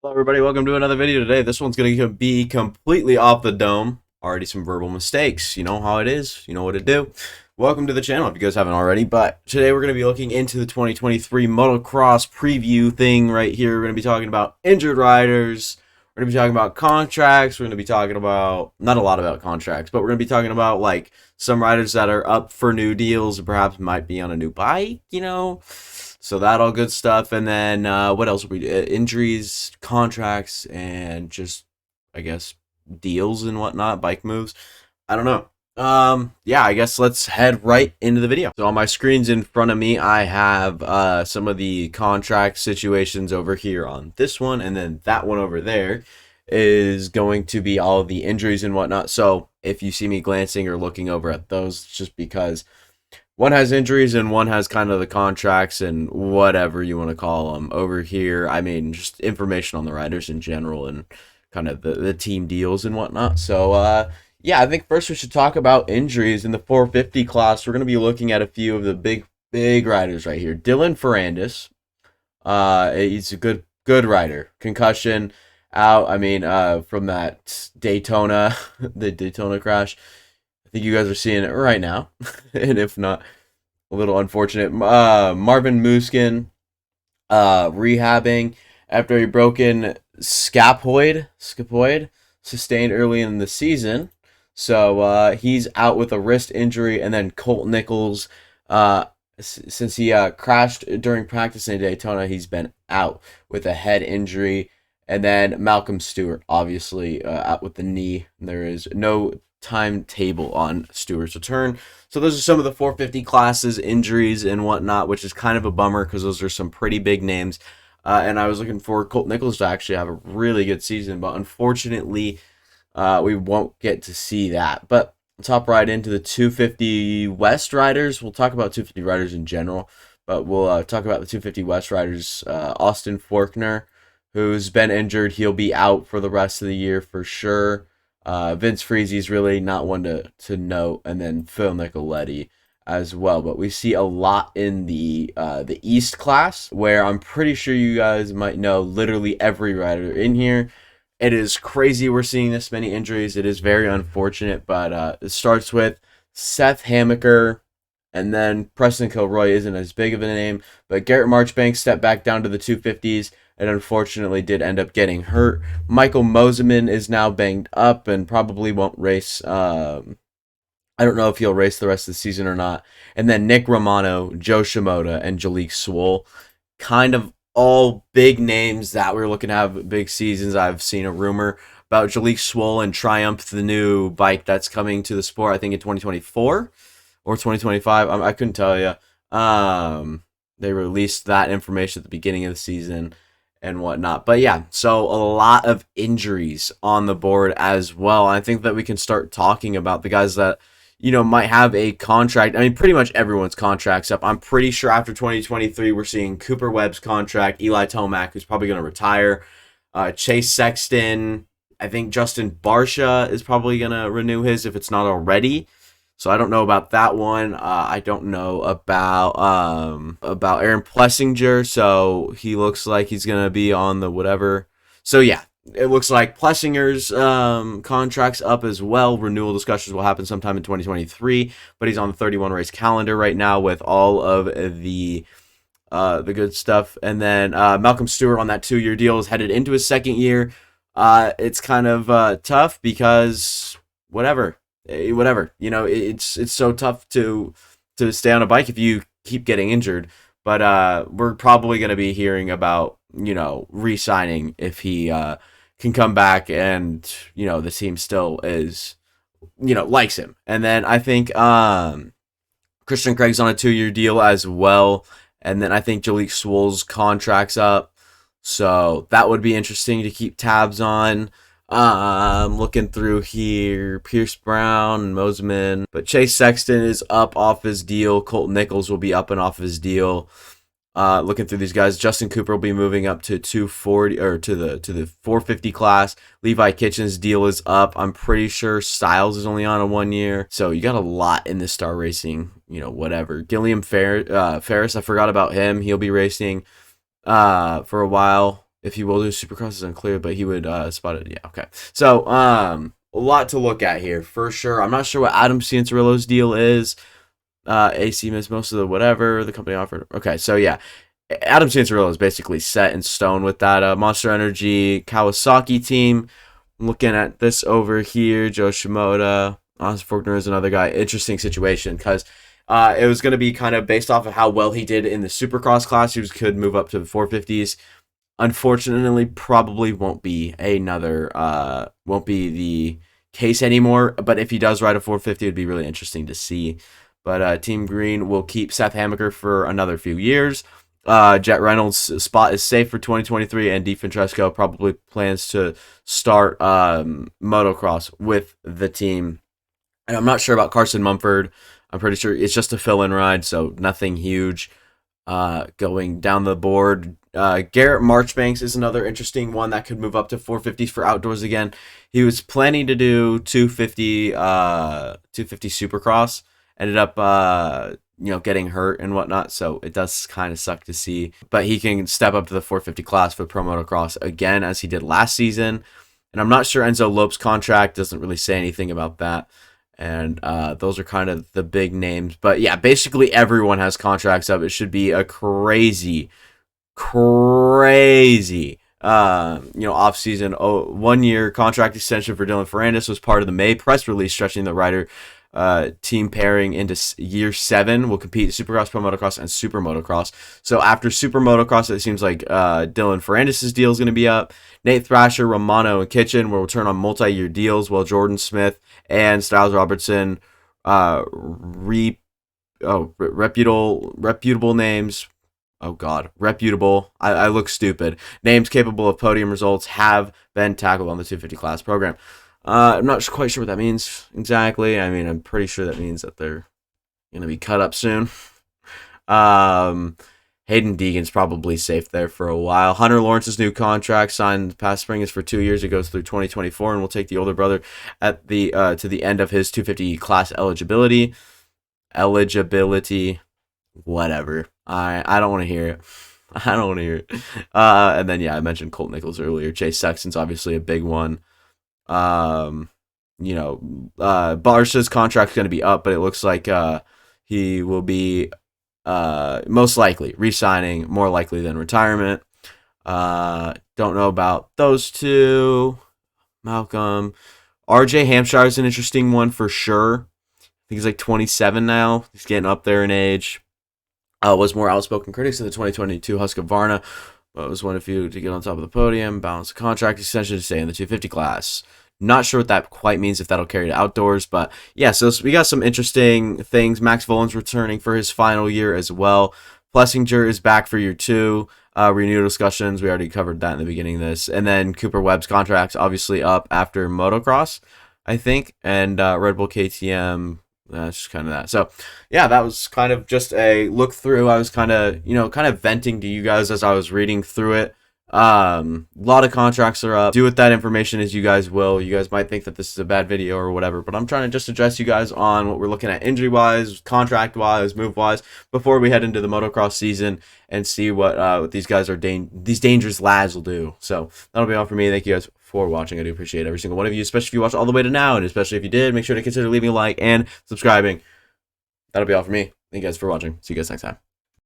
Hello everybody, welcome to another video today. This one's going to be completely off the dome. Already some verbal mistakes. You know how it is. You know what to do. Welcome to the channel if you guys haven't already. But today we're going to be looking into the 2023 Motocross preview thing right here. We're going to be talking about injured riders. We're going to be talking about contracts. We're going to be talking about, not a lot about contracts, but we're going to be talking about like some riders that are up for new deals and perhaps might be on a new bike, So that all good stuff. And then what else? Injuries, contracts, and just I guess deals and whatnot, bike moves. I don't know. Yeah, I guess let's head right into the video. So on my screens in front of me, I have some of the contract situations over here on this one, and then that one over there is going to be all of the injuries and whatnot. So if you see me glancing or looking over at those, it's just because one has injuries and one has kind of the contracts and whatever you want to call them. Over here, I mean, just information on the riders in general and kind of the team deals and whatnot. So, yeah, I think first we should talk about injuries in the 450 class. We're going to be looking at a few of the big riders right here. Dylan Ferrandis, he's a good rider. Concussion out. I mean, from that Daytona, the Daytona crash. I think you guys are seeing it right now, and if not, a little unfortunate. Marvin Muskin, rehabbing after a broken scapoid sustained early in the season. So he's out with a wrist injury, and then Colt Nichols, since he crashed during practice in Daytona, he's been out with a head injury. And then Malcolm Stewart, obviously, out with the knee. There is no timetable on Stewart's return. So those are some of the 450 classes, injuries, and whatnot, which is kind of a bummer because those are some pretty big names. And I was looking for Colt Nichols to actually have a really good season, but unfortunately, we won't get to see that. But let's hop right into the 250 West riders. We'll talk about 250 riders in general, but we'll talk about the 250 West riders. Austin Forkner, who's been injured. He'll be out for the rest of the year for sure. Vince Freezy's really not one to note, and then Phil Nicoletti as well. But we see a lot in the East class, where I'm pretty sure you guys might know literally every rider in here. It is crazy we're seeing this many injuries. It is very unfortunate, but it starts with Seth Hamaker, and then Preston Kilroy isn't as big of a name, but Garrett Marchbank stepped back down to the 250s and unfortunately did end up getting hurt. Michael Moseman is now banged up and probably won't race. I don't know if he'll race the rest of the season or not. And then Nick Romano, Joe Shimoda, and Jalik Swoll, kind of all big names that we're looking to have big seasons. I've seen a rumor about Jalik Swoll and Triumph, the new bike that's coming to the sport, I think in 2024 or 2025. I couldn't tell you. They released that information at the beginning of the season and whatnot. But yeah, so a lot of injuries on the board as well. I think that we can start talking about the guys that, might have a contract. I mean, pretty much everyone's contract's up. I'm pretty sure after 2023, we're seeing Cooper Webb's contract, Eli Tomac, who's probably going to retire, Chase Sexton. I think Justin Barsha is probably going to renew his if it's not already. So I don't know about that one. I don't know about Aaron Plessinger. So he looks like he's gonna be on the whatever. So yeah, it looks like Plessinger's contract's up as well. Renewal discussions will happen sometime in 2023, but he's on the 31 race calendar right now with all of the good stuff. And then Malcolm Stewart on that 2-year deal is headed into his second year. It's kind of tough because whatever. It's so tough to stay on a bike if you keep getting injured. But we're probably going to be hearing about, re-signing if he can come back and, the team still is, likes him. And then I think Christian Craig's on a 2-year deal as well. And then I think Jalik Swoll's contract's up. So that would be interesting to keep tabs on. I'm looking through here, Pierce Brown and Moseman, but Chase Sexton is up off his deal. Colt Nichols will be up and off his deal. Looking through these guys, Justin Cooper will be moving up to 240 or to the 450 class. Levi Kitchens' deal is up. I'm pretty sure Styles is only on a 1 year, so you got a lot in this star racing. Whatever. Gilliam Ferris, I forgot about him. He'll be racing for a while. If he will do Supercross is unclear, but he would spot it. Yeah, okay. So, a lot to look at here for sure. I'm not sure what Adam Cianciarulo's deal is. AC missed most of the whatever the company offered. Okay, so yeah, Adam Cianciarulo is basically set in stone with that Monster Energy Kawasaki team. I'm looking at this over here, Joe Shimoda. Austin Faulkner is another guy. Interesting situation because it was going to be kind of based off of how well he did in the Supercross class. He could move up to the 450s. Unfortunately, probably won't be the case anymore. But if he does ride a 450, it'd be really interesting to see. But Team Green will keep Seth Hamaker for another few years. Jet Reynolds' spot is safe for 2023, and DiFrancesco probably plans to start motocross with the team. And I'm not sure about Carson Mumford. I'm pretty sure it's just a fill-in ride, so nothing huge going down the board. Garrett Marchbanks is another interesting one that could move up to 450s for outdoors again. He was planning to do 250 Supercross. Ended up getting hurt and whatnot, so it does kind of suck to see. But he can step up to the 450 class for Pro Motocross again, as he did last season. And I'm not sure Enzo Lope's contract doesn't really say anything about that. And those are kind of the big names. But yeah, basically everyone has contracts up. It should be a crazy off-season. 1 year contract extension for Dylan Ferrandis was part of the May press release, stretching the rider team pairing into year 7. Will compete Supercross, Pro Motocross, and Super Motocross. So after Super Motocross, it seems like Dylan Ferrandis' deal is going to be up. Nate Thrasher, Romano, and Kitchen will return on multi-year deals, while Jordan Smith and Styles Robertson, reputable names. Oh God, reputable. I look stupid. Names capable of podium results have been tackled on the 250 class program. I'm not quite sure what that means exactly. I mean, I'm pretty sure that means that they're going to be cut up soon. Hayden Deegan's probably safe there for a while. Hunter Lawrence's new contract signed past spring is for 2 years. It goes through 2024, and will take the older brother at the to the end of his 250 class eligibility. Whatever. I don't want to hear it. I don't want to hear it. And then, yeah, I mentioned Colt Nichols earlier. Chase Sexton's obviously a big one. Barsha's contract's going to be up, but it looks like he will be most likely re-signing, more likely than retirement. Don't know about those two. Malcolm. RJ Hampshire is an interesting one for sure. I think he's like 27 now. He's getting up there in age. Was more outspoken critics of the 2022 Husqvarna, but was one of few to get on top of the podium, balance the contract extension to stay in the 250 class. Not sure what that quite means, if that'll carry to outdoors, but yeah, so we got some interesting things. Max Volan's returning for his final year as well. Plessinger is back for year 2. Renewal discussions, we already covered that in the beginning of this. And then Cooper Webb's contract's obviously up after motocross, I think, and Red Bull KTM. That's just kind of that. So, yeah, that was kind of just a look through. I was kind of venting to you guys as I was reading through it. A lot of contracts are up. Do with that information as you guys will. You guys might think that this is a bad video or whatever, but I'm trying to just address you guys on what we're looking at injury-wise, contract-wise, move-wise, before we head into the motocross season and see what these guys are these dangerous lads will do. So that'll be all for me. Thank you guys for watching. I do appreciate every single one of you, especially if you watched all the way to now, and especially if you did, make sure to consider leaving a like and subscribing. That'll be all for me. Thank you guys for watching. See you guys next time.